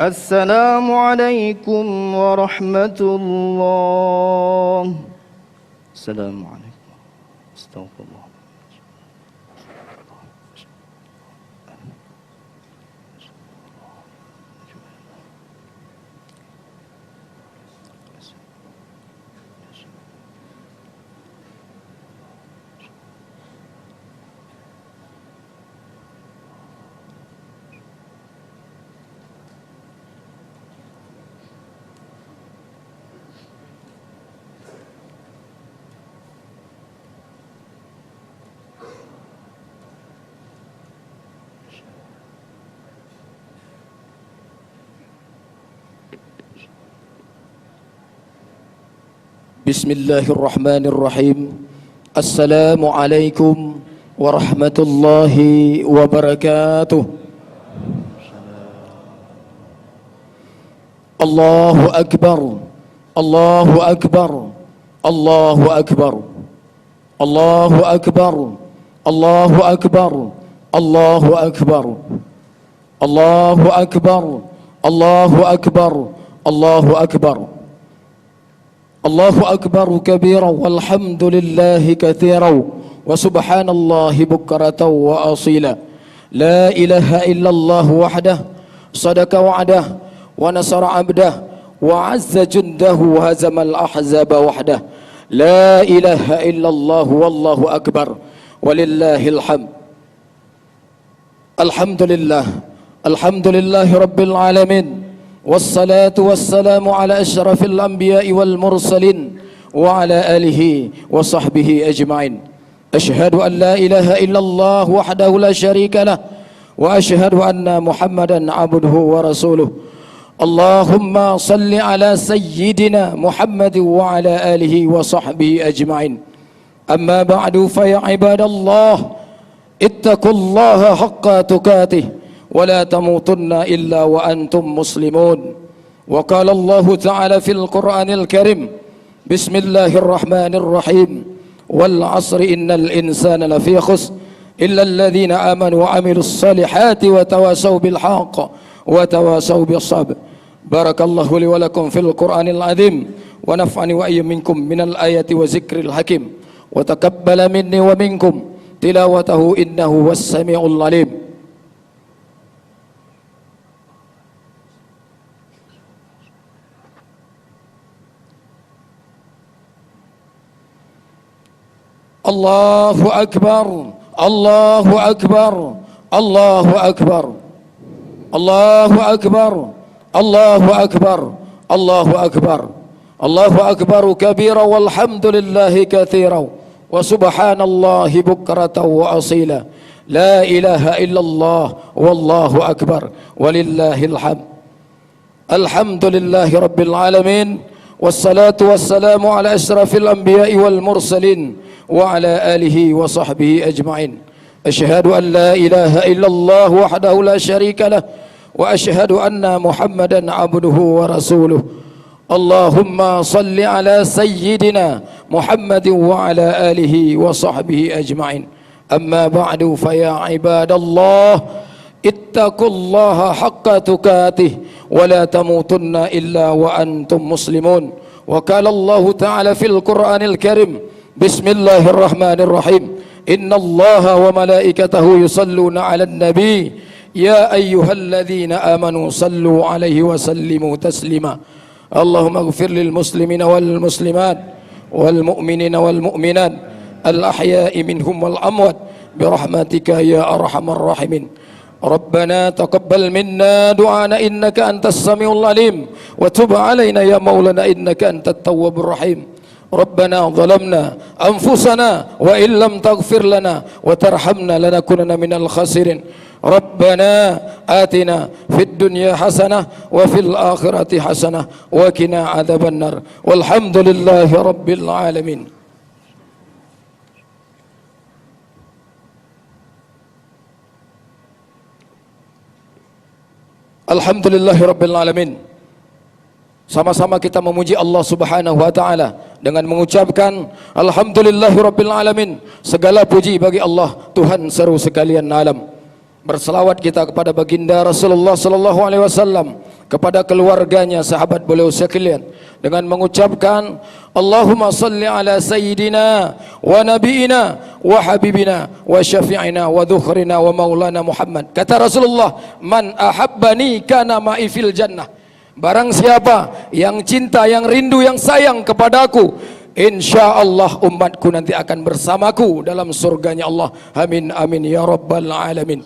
السلام عليكم ورحمة الله. السلام عليكم. استغفر الله. Bismillahirrahmanirrahim. Assalamualaikum warahmatullahi wabarakatuh. Allahu akbar. Allahu akbar. Allahu akbar. Allahu akbar. Allahu akbar. Allahu akbar. Allahu akbar. Allahu akbar. Allahu akbar. Allahu akbar kabira walhamdulillahi katsira wa subhanallahi bukratan wa asila. La ilaha illallah wahdah sadaqa wa'dah wa nasara 'abdah wa 'azza jundahu wa hazamal ahzaba wahdah. La ilaha illallah wallahu akbar walillahil hamd. Alhamdulillah. Alhamdulillahi rabbil alamin. Wassalatu wassalamu ala asyrafil anbiya'i wal mursalin wa ala alihi wa sahbihi ajma'in. Ashhadu an la ilaha illallah wahdahu la syarika lah wa ashhadu anna Muhammadan abduhu wa rasuluh. Allahumma salli ala sayyidina Muhammad wa ala alihi wa sahbihi ajma'in. Amma ba'du fa ya ibadallah ittaqullaha haqqa tuqatih ولا تموتن إلا وأنتم مسلمون. وقال الله تعالى في القرآن الكريم بسم الله الرحمن الرحيم والعصر إن الإنسان لفي خسر إلا الذين آمنوا وعملوا الصالحات وتواصوا بالحق وتواصوا بالصبر. بارك الله لي ولكم في القرآن العظيم ونفعني وإياكم منكم من الآيات وذكر الحكيم وتقبل مني ومنكم تلاوته إنه هو السميع العليم. Allahu akbar. Allahu akbar. Allahu akbar. Allahu akbar. Allahu akbar. Allahu akbar. Allahu akbar kabira walhamdulillahi katsira wa subhanallahi bukratan wa asila. La ilaha illallah wallahu akbar walillahil hamd. Alhamdulillahi rabbil alamin. Wassalatu wassalamu ala asyrafil anbiya'i wal mursalin wa ala alihi wa sahbihi ajma'in. Asyhadu an la ilaha illallah wahdahu la syarika lah wa asyhadu anna Muhammadan abduhu wa rasuluh. Allahumma salli ala sayyidina Muhammadin wa ala alihi wa sahbihi ajma'in. Amma ba'du fa ya ibadallah ittaqullaha haqqa tuqatih wa la tamutunna illa wa antum muslimun. Wa qala Allah ta'ala fil Qur'anil Karim Bismillahirrahmanirrahim. Innallaha wa malaikatahu yusalluna 'alan nabi ya ayyuhalladzina amanu sallu 'alaihi wa sallimu taslima. Allahumma ighfir lil muslimina wal muslimat wal mu'minina wal mu'minat al ahya'i minhum wal amwat bi rahmatika ya arhamar rahimin. Rabbana taqabbal minna du'ana innaka antas samiul alim wa tub 'alaina ya maulana innaka antat tawwabur rahim. Rabbana zalamna anfusana wa illam taghfir lana wa tarhamna lanakunanna minal khasirin. Rabbana atina fid dunya hasanah wa fil akhirati hasanah wa qina adzabannar. Walhamdulillahi rabbil alamin. Alhamdulillahi rabbil alamin. Sama-sama kita memuji Allah Subhanahu wa taala dengan mengucapkan alhamdulillahirabbil alamin. Segala puji bagi Allah, Tuhan seru sekalian alam. Berselawat kita kepada baginda Rasulullah sallallahu alaihi wasallam, kepada keluarganya, sahabat beliau sekalian, dengan mengucapkan Allahumma salli ala sayyidina wa nabiina wa habibina wa syafi'ina wa dhukhrina wa maulana Muhammad. Kata Rasulullah, man ahabbani kana ma'i fil jannah. Barang siapa yang cinta, yang rindu, yang sayang kepadaku, insya Allah umatku nanti akan bersamaku dalam surganya Allah. Amin amin ya rabbal alamin.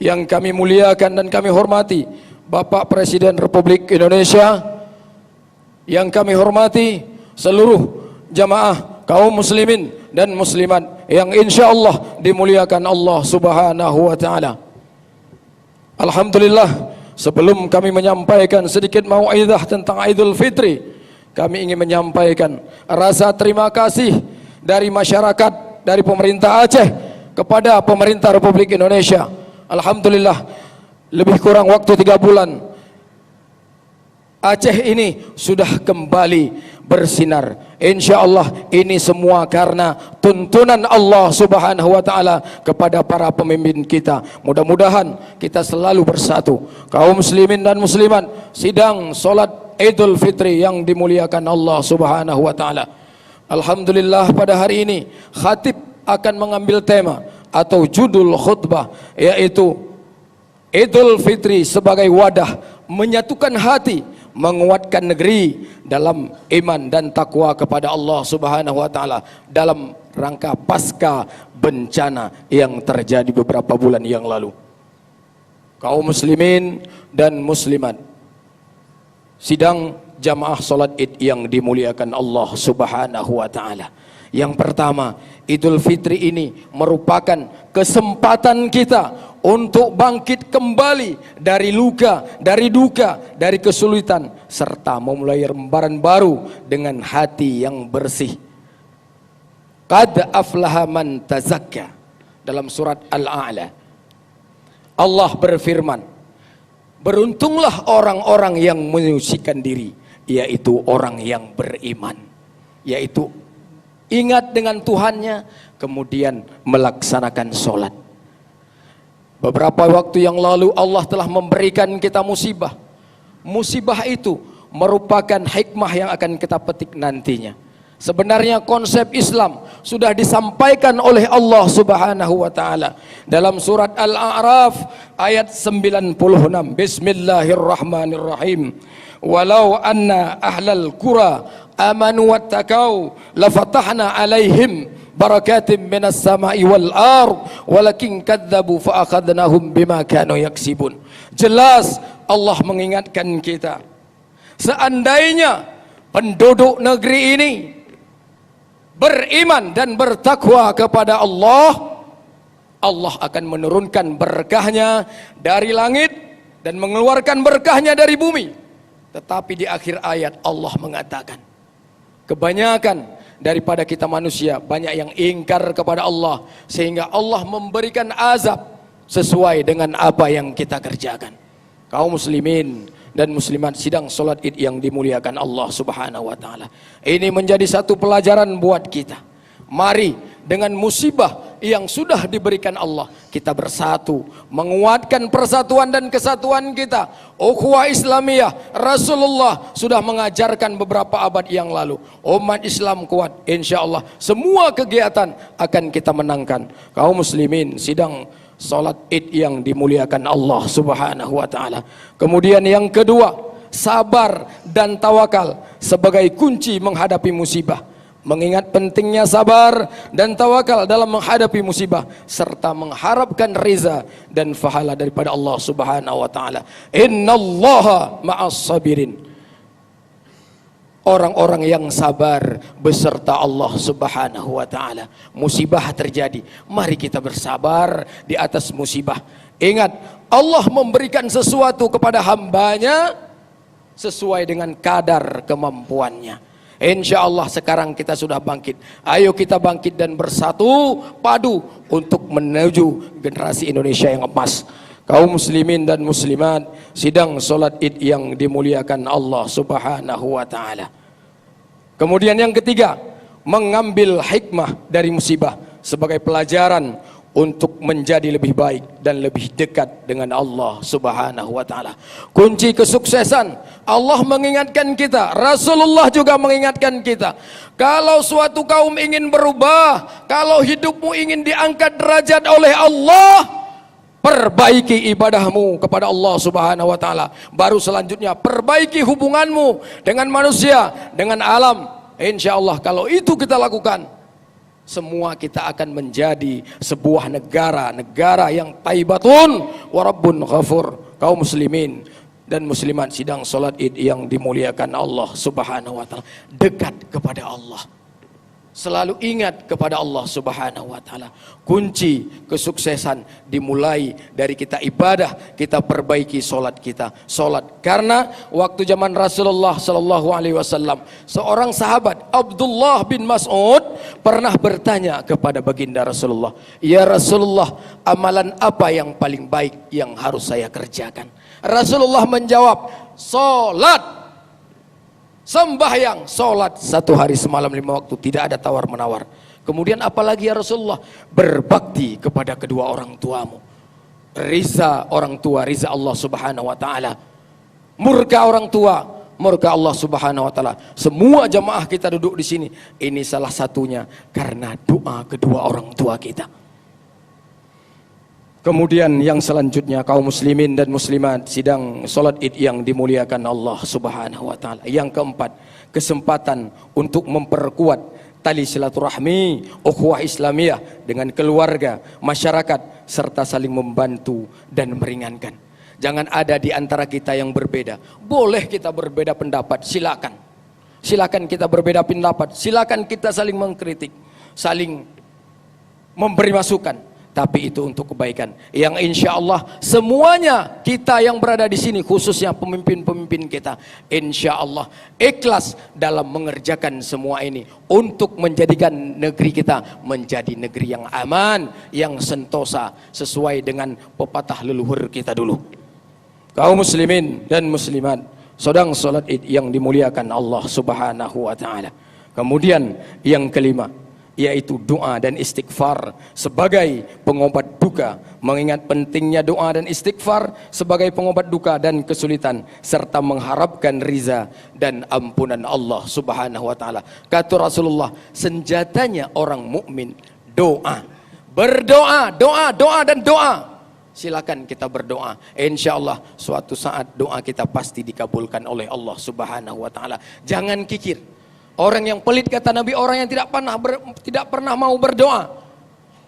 Yang kami muliakan dan kami hormati Bapak Presiden Republik Indonesia, yang kami hormati seluruh jamaah kaum muslimin dan muslimat yang insya Allah dimuliakan Allah subhanahu wa ta'ala. Alhamdulillah, sebelum kami menyampaikan sedikit mau'izah tentang Idul Fitri, kami ingin menyampaikan rasa terima kasih dari masyarakat, dari pemerintah Aceh kepada pemerintah Republik Indonesia. Alhamdulillah, lebih kurang waktu 3 bulan Aceh ini sudah kembali bersinar. Insya Allah ini semua karena tuntunan Allah subhanahu wa ta'ala kepada para pemimpin kita. Mudah-mudahan kita selalu bersatu. Kaum muslimin dan muslimat, sidang solat Idul Fitri yang dimuliakan Allah subhanahu wa ta'ala. Alhamdulillah, pada hari ini khatib akan mengambil tema atau judul khutbah, yaitu Idul Fitri sebagai wadah menyatukan hati, menguatkan negeri dalam iman dan takwa kepada Allah subhanahu wa ta'ala dalam rangka pasca bencana yang terjadi beberapa bulan yang lalu. Kaum muslimin dan muslimat, sidang jamaah salat Id yang dimuliakan Allah subhanahu wa ta'ala. Yang pertama, Idul Fitri ini merupakan kesempatan kita untuk bangkit kembali dari luka, dari duka, dari kesulitan, serta memulai lembaran baru dengan hati yang bersih. Qad aflaha man tazakka, dalam surat Al-A'la Allah berfirman, beruntunglah orang-orang yang menyucikan diri, yaitu orang yang beriman, yaitu ingat dengan Tuhannya, kemudian melaksanakan sholat. Beberapa waktu yang lalu Allah telah memberikan kita musibah. Musibah itu merupakan hikmah yang akan kita petik nantinya. Sebenarnya konsep Islam sudah disampaikan oleh Allah subhanahu wa ta'ala dalam surat Al-A'raf ayat 96. Bismillahirrahmanirrahim. Walau anna ahlal qura amanu wattaqau lafatahna alaihim barakatim minas sama'i wal ard walakin kadzabu fa akhadnahum bima kanu yaksibun. Jelas Allah mengingatkan kita, seandainya penduduk negeri ini beriman dan bertakwa kepada Allah, Allah akan menurunkan berkahnya dari langit dan mengeluarkan berkahnya dari bumi. Tetapi di akhir ayat Allah mengatakan, kebanyakan daripada kita manusia banyak yang ingkar kepada Allah, sehingga Allah memberikan azab sesuai dengan apa yang kita kerjakan. Kaum muslimin dan muslimat sidang salat Id yang dimuliakan Allah subhanahu wa ta'ala, ini menjadi satu pelajaran buat kita. Mari dengan musibah yang sudah diberikan Allah, kita bersatu, menguatkan persatuan dan kesatuan kita. Ukhuwah Islamiyah, Rasulullah sudah mengajarkan beberapa abad yang lalu. Umat Islam kuat, insya Allah semua kegiatan akan kita menangkan. Kaum muslimin sidang salat Id yang dimuliakan Allah subhanahu wa ta'ala. Kemudian yang kedua, sabar dan tawakal sebagai kunci menghadapi musibah. Mengingat pentingnya sabar dan tawakal dalam menghadapi musibah, serta mengharapkan reza dan pahala daripada Allah subhanahu wa ta'ala. Innallaha ma'as sabirin. Orang-orang yang sabar beserta Allah subhanahu wa ta'ala. Musibah terjadi, mari kita bersabar di atas musibah. Ingat, Allah memberikan sesuatu kepada hambanya sesuai dengan kadar kemampuannya. Insya Allah sekarang kita sudah bangkit. Ayo kita bangkit dan bersatu padu untuk menuju generasi Indonesia yang emas. Kaum muslimin dan muslimat sidang salat Id yang dimuliakan Allah subhanahu wa ta'ala. Kemudian yang ketiga, mengambil hikmah dari musibah sebagai pelajaran untuk menjadi lebih baik dan lebih dekat dengan Allah Subhanahu wa taala. Kunci kesuksesan, Allah mengingatkan kita, Rasulullah juga mengingatkan kita. Kalau suatu kaum ingin berubah, kalau hidupmu ingin diangkat derajat oleh Allah, perbaiki ibadahmu kepada Allah Subhanahu wa taala. Baru selanjutnya perbaiki hubunganmu dengan manusia, dengan alam. Insyaallah kalau itu kita lakukan, semua kita akan menjadi sebuah negara yang taibatun wa rabbun ghafur. Kaum muslimin dan muslimat sidang salat Id yang dimuliakan Allah Subhanahu wa taala, dekat kepada Allah. Selalu ingat kepada Allah Subhanahu wa taala. Kunci kesuksesan dimulai dari kita ibadah, kita perbaiki solat kita. Solat, karena waktu zaman Rasulullah sallallahu alaihi wasallam, seorang sahabat Abdullah bin Mas'ud pernah bertanya kepada baginda Rasulullah, "Ya Rasulullah, amalan apa yang paling baik yang harus saya kerjakan?" Rasulullah menjawab, "Solat." Sembahyang, solat 1 hari semalam 5 waktu, tidak ada tawar menawar. Kemudian apalagi ya Rasulullah? Berbakti kepada kedua orang tuamu. Riza orang tua, riza Allah Subhanahu wa taala. Murka orang tua, murka Allah Subhanahu wa taala. Semua jamaah kita duduk di sini, ini salah satunya karena doa kedua orang tua kita. Kemudian yang selanjutnya, kaum muslimin dan muslimat sidang salat Id yang dimuliakan Allah Subhanahu wa taala. Yang keempat, kesempatan untuk memperkuat tali silaturahmi, ukhuwah Islamiyah dengan keluarga, masyarakat, serta saling membantu dan meringankan. Jangan ada di antara kita yang berbeda. Boleh kita berbeda pendapat, silakan. Silakan kita berbeda pendapat, silakan kita saling mengkritik, saling memberi masukan. Tapi itu untuk kebaikan yang insya Allah semuanya kita yang berada di sini, khususnya pemimpin-pemimpin kita, insya Allah ikhlas dalam mengerjakan semua ini untuk menjadikan negeri kita menjadi negeri yang aman, yang sentosa, sesuai dengan pepatah leluhur kita dulu. Kaum muslimin dan muslimat sedang salat Id yang dimuliakan Allah Subhanahu wa taala. Kemudian yang kelima, yaitu doa dan istighfar sebagai pengobat duka. Mengingat pentingnya doa dan istighfar sebagai pengobat duka dan kesulitan, serta mengharapkan riza dan ampunan Allah Subhanahu wa taala. Kata Rasulullah, senjatanya orang mukmin doa. Berdoa, doa dan doa. Silakan kita berdoa. Insyaallah suatu saat doa kita pasti dikabulkan oleh Allah Subhanahu wa taala. Jangan kikir. Orang yang pelit, kata Nabi, orang yang tidak pernah mau berdoa.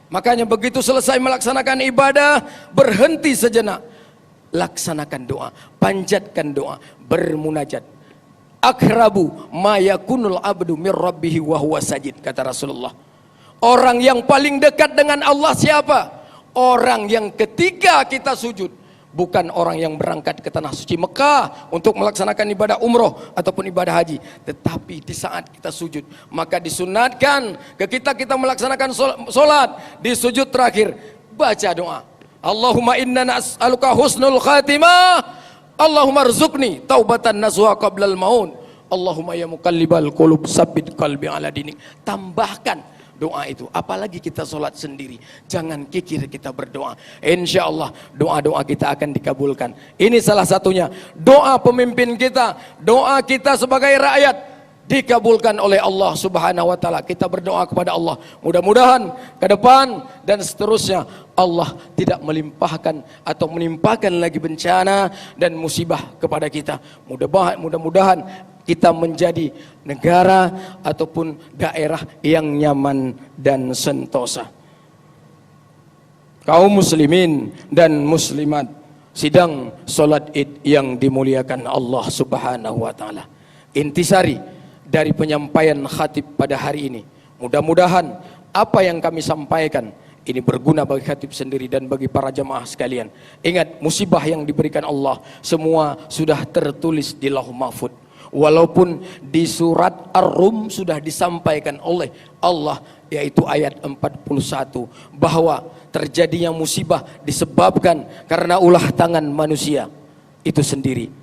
Makanya begitu selesai melaksanakan ibadah, berhenti sejenak, laksanakan doa, panjatkan doa, bermunajat. Akrabu ma yakunul abdu mir rabbihi wa huwa sajid, kata Rasulullah. Orang yang paling dekat dengan Allah siapa? Orang yang ketika kita sujud, bukan orang yang berangkat ke tanah suci Mekah untuk melaksanakan ibadah umroh ataupun ibadah haji, tetapi di saat kita sujud, maka disunatkan kita melaksanakan solat di sujud terakhir baca doa. Allahumma inna nas'aluka husnul khatimah, Allahumma rzuqni taubatan nasuha qablal maut, Allahumma ya muqallibal qulub sabbit qalbi ala dinik. Tambahkan doa itu, apalagi kita sholat sendiri, jangan kikir kita berdoa. Insya Allah doa-doa kita akan dikabulkan. Ini salah satunya, doa pemimpin kita, doa kita sebagai rakyat dikabulkan oleh Allah Subhanahu wa taala. Kita berdoa kepada Allah, mudah-mudahan ke depan dan seterusnya Allah tidak melimpahkan atau menimpakan lagi bencana dan musibah kepada kita. Mudah-mudahan kita menjadi negara ataupun daerah yang nyaman dan sentosa. Kaum muslimin dan muslimat sidang salat Id yang dimuliakan Allah Subhanahu wa taala. Intisari dari penyampaian khatib pada hari ini, mudah-mudahan apa yang kami sampaikan ini berguna bagi khatib sendiri dan bagi para jamaah sekalian. Ingat, musibah yang diberikan Allah semua sudah tertulis di Lauh Mahfuz. Walaupun di surat Ar-Rum sudah disampaikan oleh Allah, yaitu ayat 41, bahwa terjadinya musibah disebabkan karena ulah tangan manusia itu sendiri.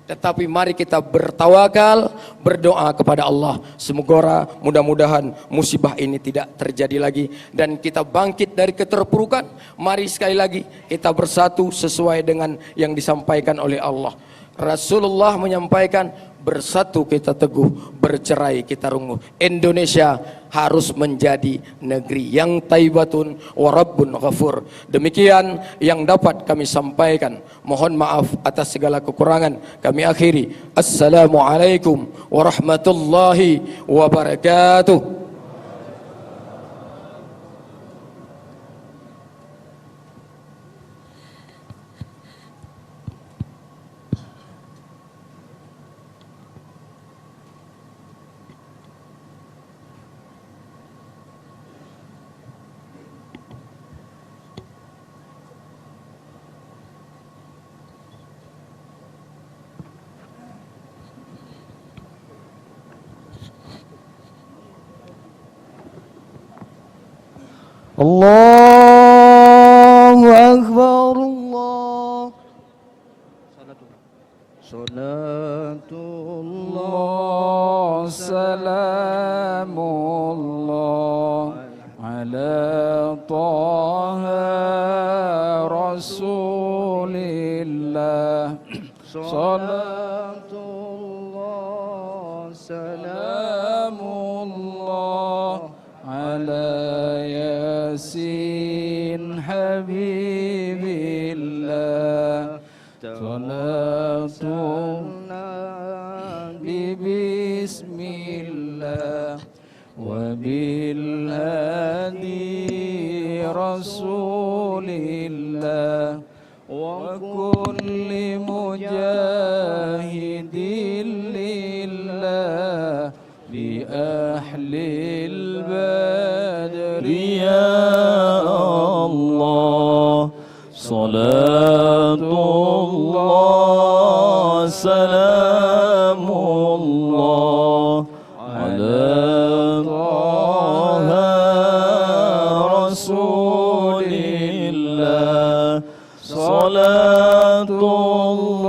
Tetapi mari kita bertawakal, berdoa kepada Allah. Semoga mudah-mudahan musibah ini tidak terjadi lagi dan kita bangkit dari keterpurukan. Mari sekali lagi kita bersatu sesuai dengan yang disampaikan oleh Allah. Rasulullah menyampaikan, bersatu kita teguh, bercerai kita runguh. Indonesia harus menjadi negeri yang taibatun wa rabbun ghafur. Demikian yang dapat kami sampaikan. Mohon maaf atas segala kekurangan. Kami akhiri. Assalamualaikum warahmatullahi wabarakatuh. Allahu Akbar, Allah. Salatullah, salamullah ala taha rasulillah. salatullah, salamullah ala yasin habibillah. Salatullah bismillah wa bil hadi rasulillah wa kulli mujahidin lillah bi ahlil badri ya Allah. Salatullah, salamullah ala taha rasulillah.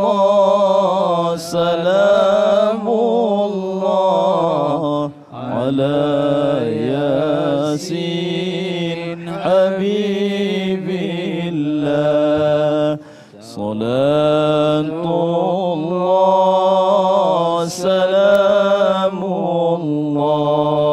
Salatullah, salamullah ala yasin habibillah. Salatullah, salamullah